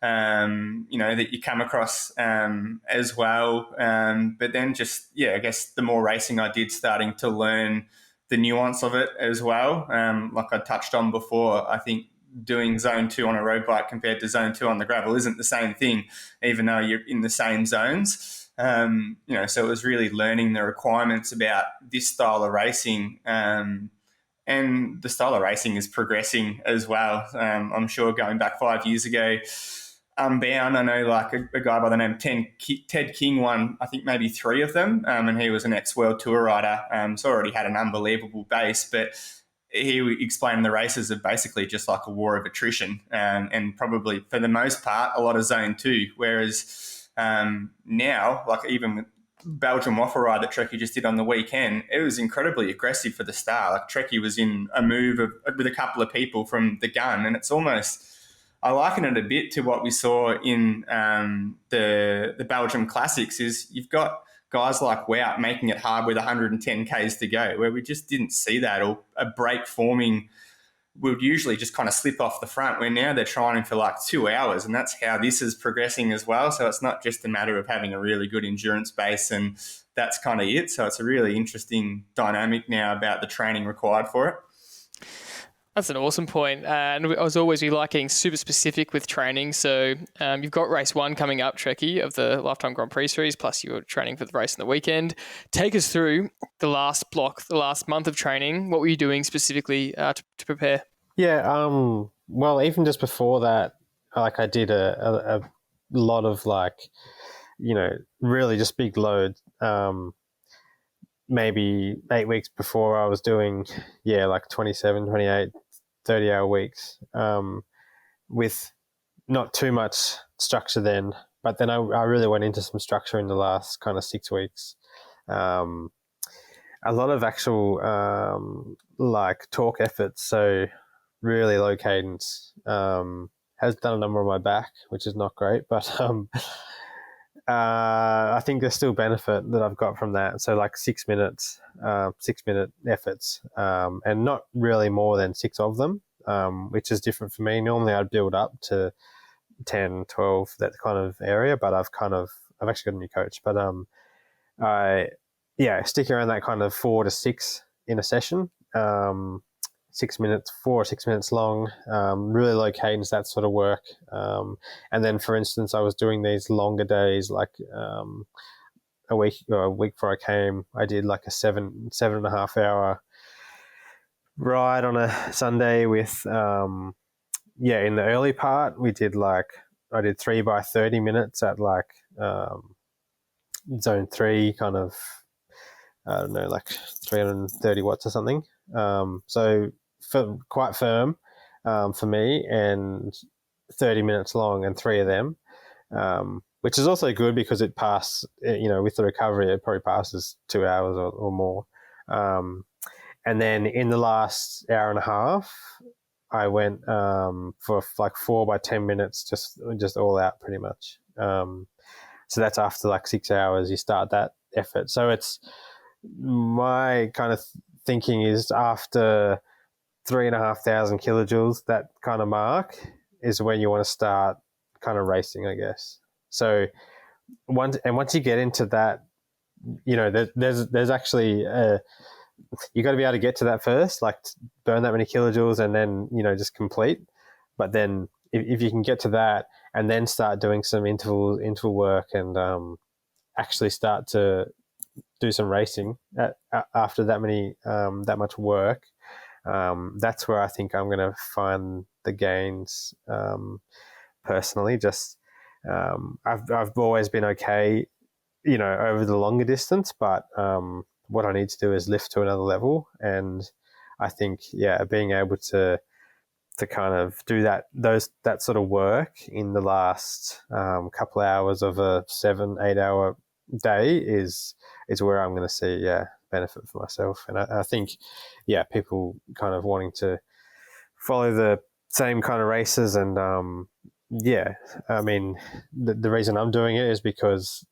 that you come across as well. But then I guess the more racing I did, starting to learn the nuance of it as well. Like I touched on before, I think doing zone 2 on a road bike compared to zone 2 on the gravel isn't the same thing, even though you're in the same zones. So it was really learning the requirements about this style of racing. And the style of racing is progressing as well. I'm sure going back 5 years ago, Unbound, I know like a guy by the name of Ted King won, I think maybe 3 of them. And he was an ex-World Tour rider. So already had an unbelievable base, but he explained the races are basically just like a war of attrition, and probably for the most part a lot of zone 2. Whereas now, like even with Belgian Waffle ride that Trekky just did on the weekend, it was incredibly aggressive for the start. Like Trekky was in a move with a couple of people from the gun, and it's almost, I liken it a bit to what we saw in the Belgian Classics. Is you've got guys like Wout making it hard with 110 Ks to go, where we just didn't see that, or a break forming would usually just kind of slip off the front, where now they're trying for like 2 hours, and that's how this is progressing as well. So it's not just a matter of having a really good endurance base and that's kind of it. So it's a really interesting dynamic now about the training required for it. That's an awesome point. And as always, we like getting super specific with training. So you've got race 1 coming up, Trekky, of the Lifetime Grand Prix series, plus you're training for the race on the weekend. Take us through the last block, the last month of training. What were you doing specifically to prepare? Yeah, well, even just before that, like I did a lot of really just big loads. Maybe 8 weeks before I was doing, like 27, 28, 30-hour weeks with not too much structure then. But then I really went into some structure in the last kind of 6 weeks. A lot of actual torque efforts, so really low cadence. Has done a number on my back, which is not great, but I think there's still benefit that I've got from that. So like 6 minutes, 6-minute efforts, and not really more than 6 of them, which is different for me. Normally I'd build up to 10, 12, that kind of area, but I've actually got a new coach, but I stick around that kind of 4 to 6 in a session. 6 minutes, 4 or 6 minutes long, really low cadence, that sort of work. And then, for instance, I was doing these longer days, like a week before I came, I did like a 7.5 hour ride on a Sunday with, in the early part, I did 3 by 30 minutes at like zone 3, kind of, I don't know, like 330 watts or something. So quite firm for me, and 30 minutes long, and 3 of them, which is also good because it passed, with the recovery, it probably passes 2 hours or more. And then in the last hour and a half, I went for like 4 by 10 minutes, just all out pretty much. So that's after like 6 hours, you start that effort. So it's my kind of thinking is after 3,500 kilojoules, that kind of mark is when you want to start kind of racing, I guess. So once you get into that, there's actually you got to be able to get to that first, like burn that many kilojoules and then, just complete. But then if you can get to that and then start doing some interval work and actually start to do some racing after that much work, that's where I think I'm going to find the gains. Personally, just I've always been okay, over the longer distance, but what I need to do is lift to another level, and I think being able to kind of do that sort of work in the last couple of hours of a 7-8 hour day is where I'm going to see benefit for myself. And I think people kind of wanting to follow the same kind of races, and I mean the reason I'm doing it is because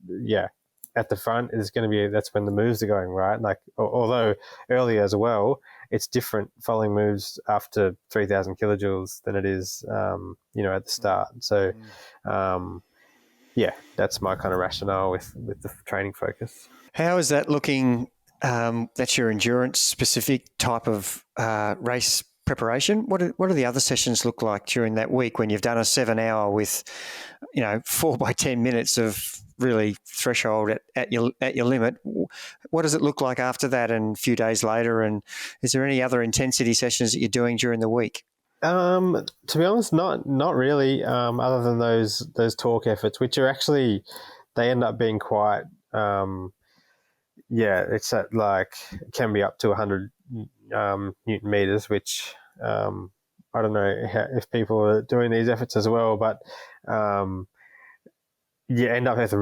at the front is going to be, that's when the moves are going, right? Like, although earlier as well, it's different following moves after 3,000 kilojoules than it is, at the start. So, that's my kind of rationale with the training focus. How is that looking? That's your endurance specific type of race preparation. What do the other sessions look like during that week when you've done a 7 hour with, 4 by 10 minutes of really threshold at your limit? What does it look like after that and a few days later? And is there any other intensity sessions that you're doing during the week? To be honest, not really. Other than those torque efforts, which are actually, they end up being quite. It's at like, it can be up to 100 Newton meters, which I don't know if people are doing these efforts as well, but you end up with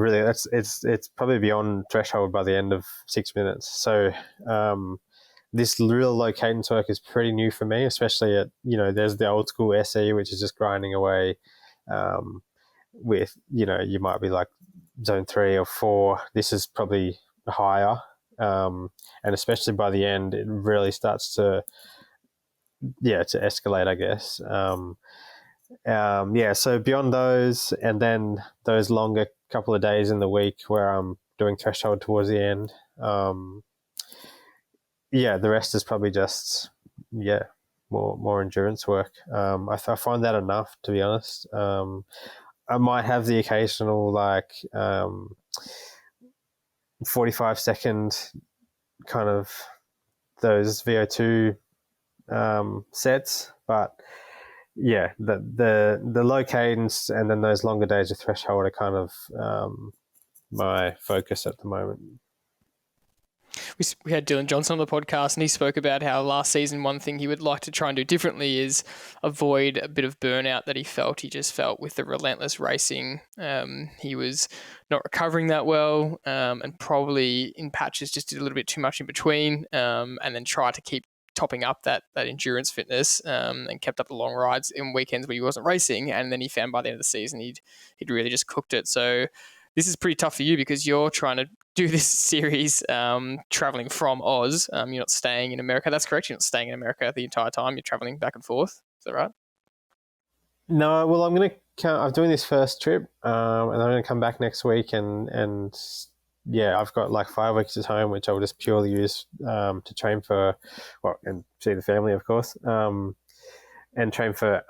it's probably beyond threshold by the end of 6 minutes. So this real low cadence work is pretty new for me, especially at, there's the old school SE, which is just grinding away with, you might be like zone 3 or 4. This is probably higher. And especially by the end, it really starts to escalate, I guess. So beyond those, and then those longer couple of days in the week where I'm doing threshold towards the end, the rest is probably just, more endurance work. I find that enough, to be honest. I might have the occasional 45-second kind of those VO2 sets, but the low cadence and then those longer days of threshold are kind of my focus at the moment. We had Dylan Johnston on the podcast, and he spoke about how last season one thing he would like to try and do differently is avoid a bit of burnout that he just felt with the relentless racing. He was not recovering that well, and probably in patches just did a little bit too much in between, and then tried to keep topping up that endurance fitness, and kept up the long rides in weekends where he wasn't racing. And then he found by the end of the season he'd really just cooked it. So this is pretty tough for you because you're trying to do this series traveling from Oz. You're not staying in America. That's correct. You're not staying in America the entire time. You're traveling back and forth. Is that right? No, well, I'm doing this first trip, and I'm going to come back next week, and I've got like 5 weeks at home, which I'll just purely use to train for, and see the family, of course, and train for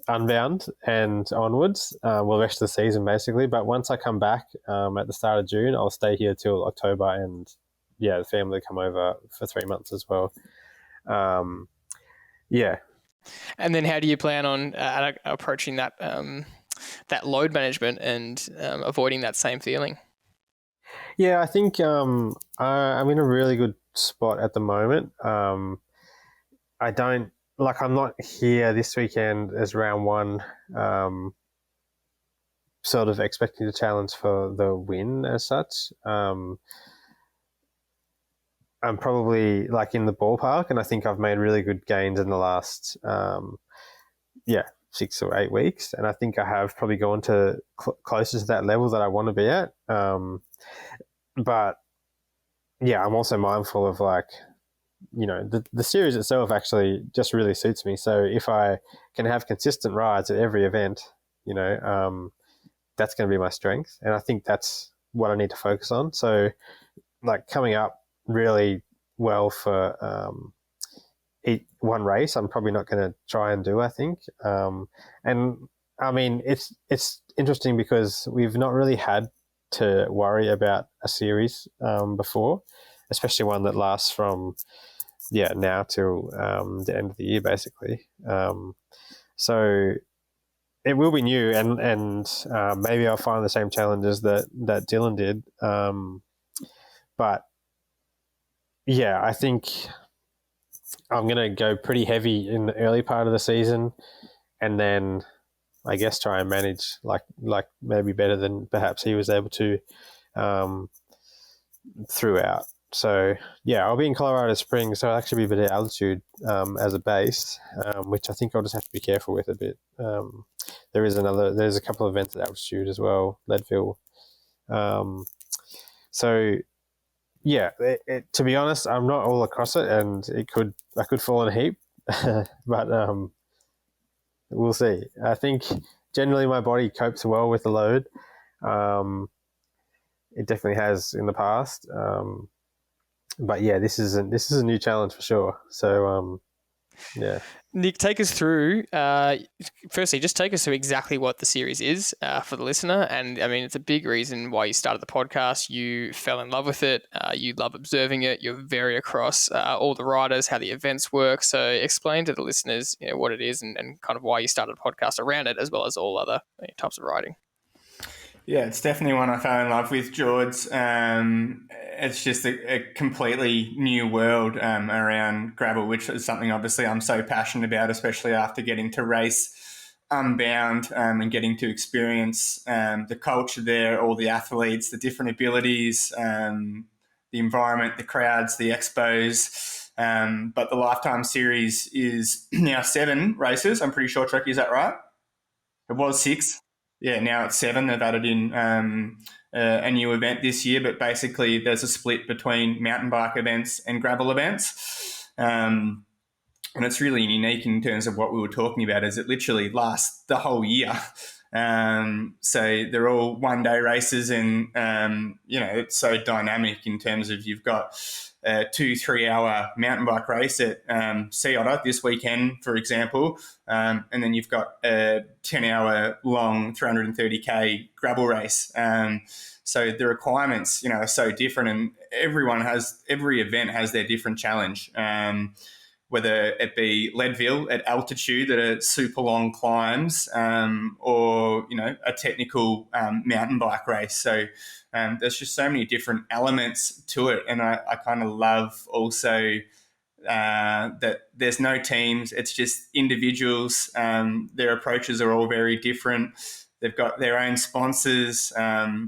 Unbound and onwards. The rest of the season basically. But once I come back at the start of June, I'll stay here till October, and the family will come over for 3 months as well. And then how do you plan on approaching that that load management and avoiding that same feeling? I think I'm in a really good spot at the moment. I'm not here this weekend as round one, sort of expecting to challenge for the win as such. I'm probably in the ballpark, and I think I've made really good gains in the last 6 or 8 weeks, and I think I have probably gone to closer to that level that I want to be at. But I'm also mindful of the series itself actually just really suits me. So if I can have consistent rides at every event, that's going to be my strength. And I think that's what I need to focus on. So like coming up really well for one race, I'm probably not going to try and do, I think. And I mean, it's interesting because we've not really had to worry about a series before, especially one that lasts from now till the end of the year, basically. So it will be new, and maybe I'll find the same challenges that Dylan did. But yeah, I think I'm going to go pretty heavy in the early part of the season, and then I guess try and manage like maybe better than perhaps he was able to throughout. So yeah, I'll be in Colorado Springs, so I'll actually be a bit of altitude as a base, which I think I'll just have to be careful with a bit. There's a couple of events at altitude as well, Leadville. So yeah, to be honest, I'm not all across it, and I could fall in a heap, but we'll see. I think generally my body copes well with the load. It definitely has in the past. But yeah, this is a new challenge for sure. So yeah. Nick, take us through. Firstly, just take us through exactly what the series is for the listener. And I mean, it's a big reason why you started the podcast. You fell in love with it. You love observing it. You're very across all the riders, how the events work. So explain to the listeners, what it is and kind of why you started a podcast around it, as well as all other types of riding. Yeah, it's definitely one I fell in love with, George. It's just a completely new world around gravel, which is something obviously I'm so passionate about, especially after getting to race Unbound and getting to experience the culture there, all the athletes, the different abilities, the environment, the crowds, the expos. But the Lifetime Series is now 7 races. I'm pretty sure, Trekky, is that right? It was 6. Yeah, now it's 7. They've added in a new event this year, but basically there's a split between mountain bike events and gravel events. And it's really unique in terms of what we were talking about, is it literally lasts the whole year. So they're all one-day races, and, it's so dynamic in terms of you've got a 2-3 hour mountain bike race at Sea Otter this weekend, for example, and then you've got a 10-hour long 330k gravel race. So the requirements, are so different, and every event has their different challenge. Whether it be Leadville at altitude that are super long climbs, or a technical mountain bike race. So there's just so many different elements to it, and I kind of love also that there's no teams; it's just individuals. Their approaches are all very different. They've got their own sponsors. A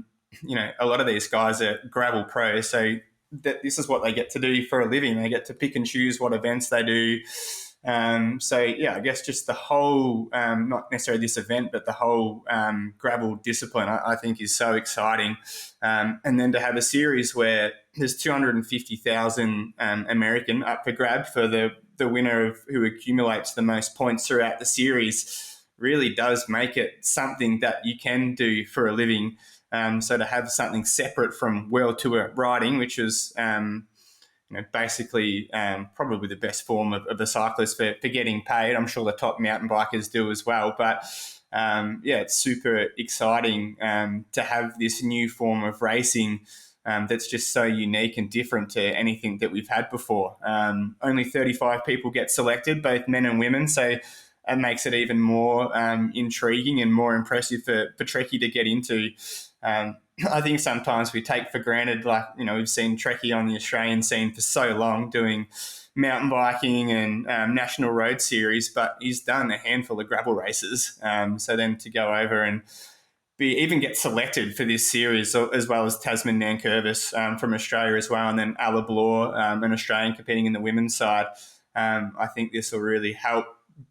lot of these guys are gravel pros, so this is what they get to do for a living. They get to pick and choose what events they do. So yeah, I guess just the whole, not necessarily this event, but the whole gravel discipline, I think is so exciting. And then to have a series where there's 250,000 American up for grab for the winner of who accumulates the most points throughout the series really does make it something that you can do for a living. So to have something separate from World Tour riding, which is basically probably the best form of a cyclist for getting paid. I'm sure the top mountain bikers do as well. But it's super exciting to have this new form of racing that's just so unique and different to anything that we've had before. Only 35 people get selected, both men and women. So it makes it even more intriguing and more impressive for Trekky to get into. I think sometimes we take for granted, we've seen Trekky on the Australian scene for so long doing mountain biking and national road series, but he's done a handful of gravel races. So then to go over and even get selected for this series, as well as Tasman Nankervis from Australia as well, and then Alla Bloor, an Australian competing in the women's side. I think this will really help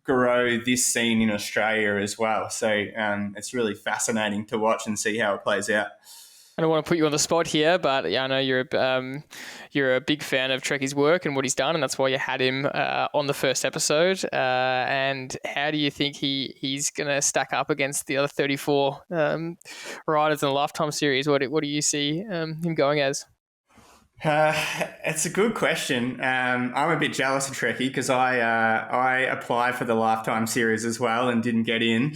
grow this scene in Australia as well. So it's really fascinating to watch and see how it plays out. I don't want to put you on the spot here, but yeah, I know you're a big fan of Trekky's work and what he's done, and that's why you had him on the first episode. And how do you think he's going to stack up against the other 34 riders in the Lifetime series? What do you see him going as? It's a good question. I'm a bit jealous of Trekky because I applied for the Lifetime series as well and didn't get in.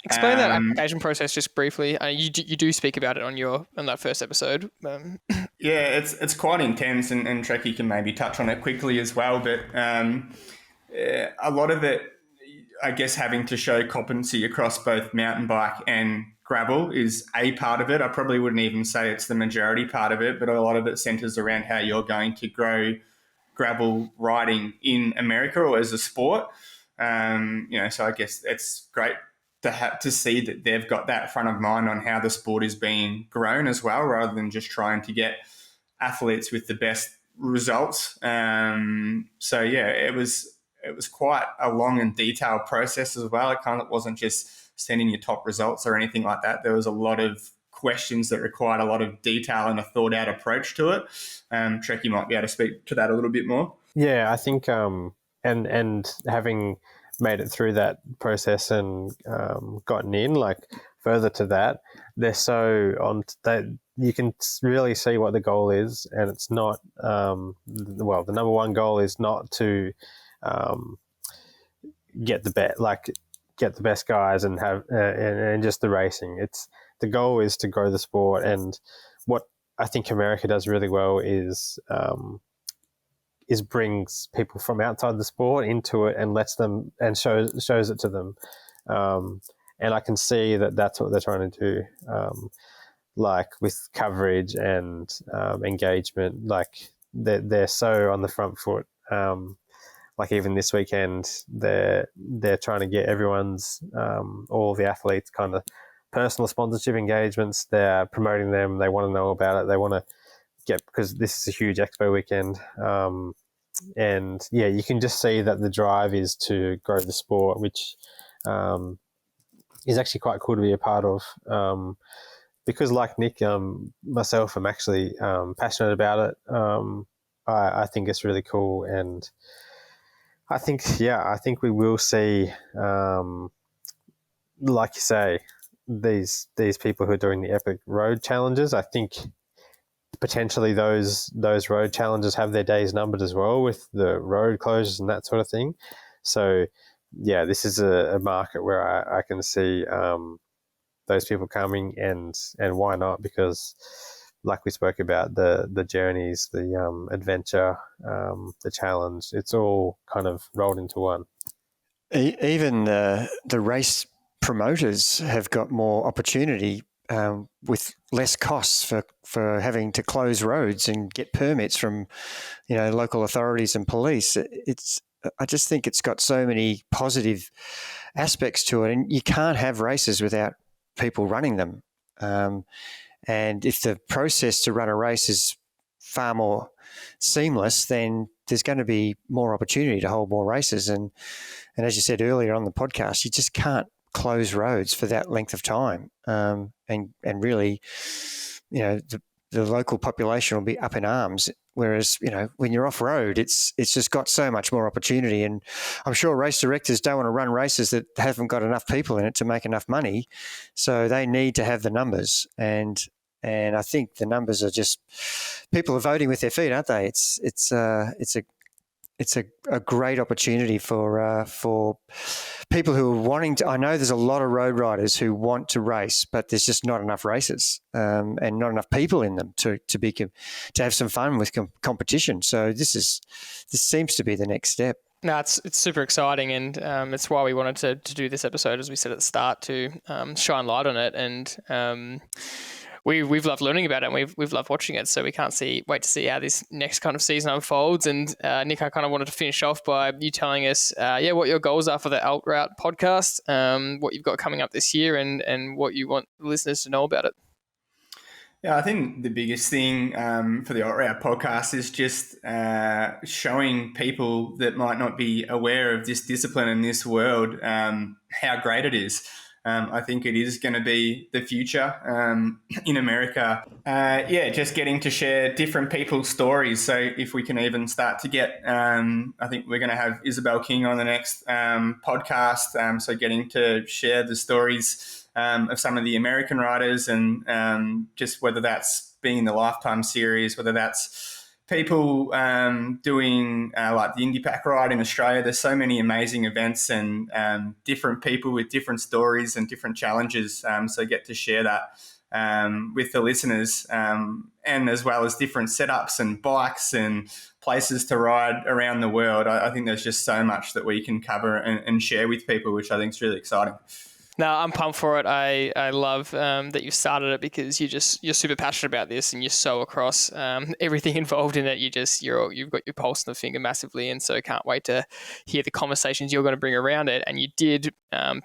Explain that application process just briefly. You do speak about it on that first episode. Yeah, it's quite intense, and Trekky can maybe touch on it quickly as well. But a lot of it, I guess, having to show competency across both mountain bike and gravel is a part of it. I probably wouldn't even say it's the majority part of it, but a lot of it centers around how you're going to grow gravel riding in America or as a sport. So I guess it's great to see that they've got that front of mind on how the sport is being grown as well, rather than just trying to get athletes with the best results. It was quite a long and detailed process as well. It wasn't just sending your top results or anything like that. There was a lot of questions that required a lot of detail and a thought out approach to it. Trekky might be able to speak to that a little bit more. Yeah, I think, and having made it through that process and gotten in, like further to that, they're so on that you can really see what the goal is, and it's not. The number one goal is not to get the best guys and have and just the racing. It's the goal is to grow the sport, and what I think America does really well is brings people from outside the sport into it and lets them and shows it to them, and I can see that that's what they're trying to do, like with coverage and engagement. Like they're so on the front foot. Like even this weekend, they're trying to get everyone's all the athletes kind of personal sponsorship engagements. They're promoting them. They want to know about it. They want to because this is a huge expo weekend. And yeah, you can just see that the drive is to grow the sport, which is actually quite cool to be a part of. Because like Nick, myself, I'm actually passionate about it. I think it's really cool, and I think we will see, like you say, these people who are doing the epic road challenges. I think potentially those road challenges have their days numbered as well with the road closures and that sort of thing. So yeah, this is a market where I can see those people coming, and why not? Because like we spoke about, the journeys, the adventure, the challenge, it's all kind of rolled into one. Even the race promoters have got more opportunity with less costs for having to close roads and get permits from, local authorities and police. I just think it's got so many positive aspects to it, and you can't have races without people running them. And if the process to run a race is far more seamless, then there's going to be more opportunity to hold more races. And as you said earlier on the podcast, you just can't close roads for that length of time. And really, the local population will be up in arms. Whereas, when you're off road, it's just got so much more opportunity. And I'm sure race directors don't want to run races that haven't got enough people in it to make enough money. So they need to have the numbers. And I think the numbers are just, people are voting with their feet, aren't they? It's a great opportunity for people who are wanting to. I know there's a lot of road riders who want to race, but there's just not enough races and not enough people in them to have some fun with competition. So this seems to be the next step. No, it's super exciting, and it's why we wanted to do this episode, as we said at the start, to shine light on it. And we've loved learning about it, and we've loved watching it. So we can't wait to see how this next kind of season unfolds. And Nick, I kind of wanted to finish off by you telling us, what your goals are for the Alt Route podcast, what you've got coming up this year, and what you want listeners to know about it. Yeah, I think the biggest thing for the Alt Route podcast is just showing people that might not be aware of this discipline and this world how great it is. I think it is going to be the future in America. Just getting to share different people's stories. So if we can even start to get, I think we're going to have Isabel King on the next podcast. So getting to share the stories of some of the American riders, and just whether that's being in the Lifetime series, whether that's people doing like the Indy Pack ride in Australia. There's so many amazing events and different people with different stories and different challenges. So get to share that with the listeners, and as well as different setups and bikes and places to ride around the world. I think there's just so much that we can cover and share with people, which I think is really exciting. No, I'm pumped for it. I love that you started it, because you're super passionate about this, and you're so across everything involved in it. You've got your pulse on the finger massively, and so can't wait to hear the conversations you're going to bring around it. And you did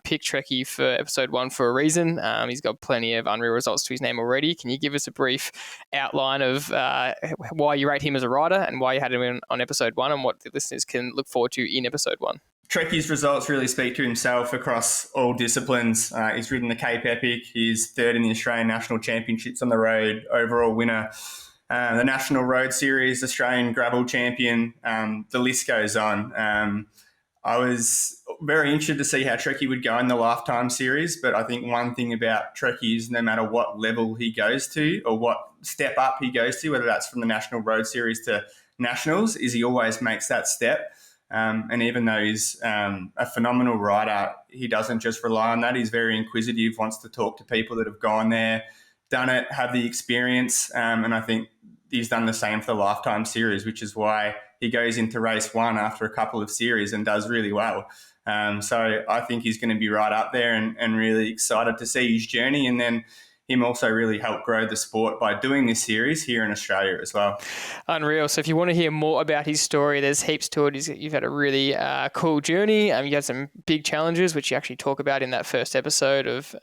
pick Trekky for episode 1 for a reason. He's got plenty of unreal results to his name already. Can you give us a brief outline of why you rate him as a rider and why you had him on episode 1, and what the listeners can look forward to in episode 1? Trekky's results really speak to himself across all disciplines. He's ridden the Cape Epic. He's third in the Australian National Championships on the road, overall winner. The National Road Series, Australian Gravel Champion. The list goes on. I was very interested to see how Trekky would go in the Lifetime series, but I think one thing about Trekky is no matter what level he goes to or what step up he goes to, whether that's from the National Road Series to Nationals, is he always makes that step. And even though he's a phenomenal rider, he doesn't just rely on that. He's very inquisitive, wants to talk to people that have gone there, done it, have the experience. And I think he's done the same for the Lifetime series, which is why he goes into race 1 after a couple of series and does really well. So I think he's going to be right up there, and really excited to see his journey. And then him also really helped grow the sport by doing this series here in Australia as well. Unreal. So if you want to hear more about his story, there's heaps to it. You've had a really cool journey. You had some big challenges, which you actually talk about in that first episode of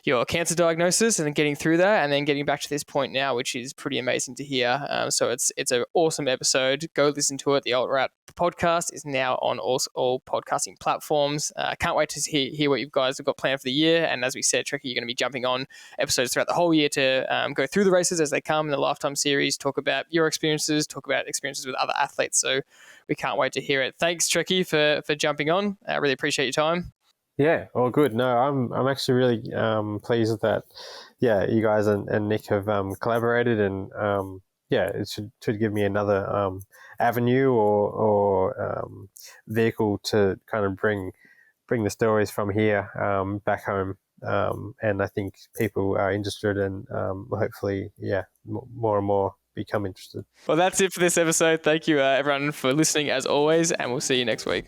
your cancer diagnosis and getting through that, and then getting back to this point now, which is pretty amazing to hear. So it's an awesome episode. Go listen to it. The Alt Route podcast is now on all podcasting platforms. Can't wait to hear what you guys have got planned for the year. And as we said, Trekky, you're going to be jumping on episodes throughout the whole year to go through the races as they come in the Lifetime series, talk about your experiences, talk about experiences with other athletes. So we can't wait to hear it. Thanks, Trekky, for jumping on. I really appreciate your time. Yeah, all good. No, I'm actually really pleased that, you guys and Nick have collaborated, and it should give me another avenue or vehicle to kind of bring the stories from here back home. And I think people are interested, and hopefully, more and more become interested. Well, that's it for this episode. Thank you, everyone, for listening as always, and we'll see you next week.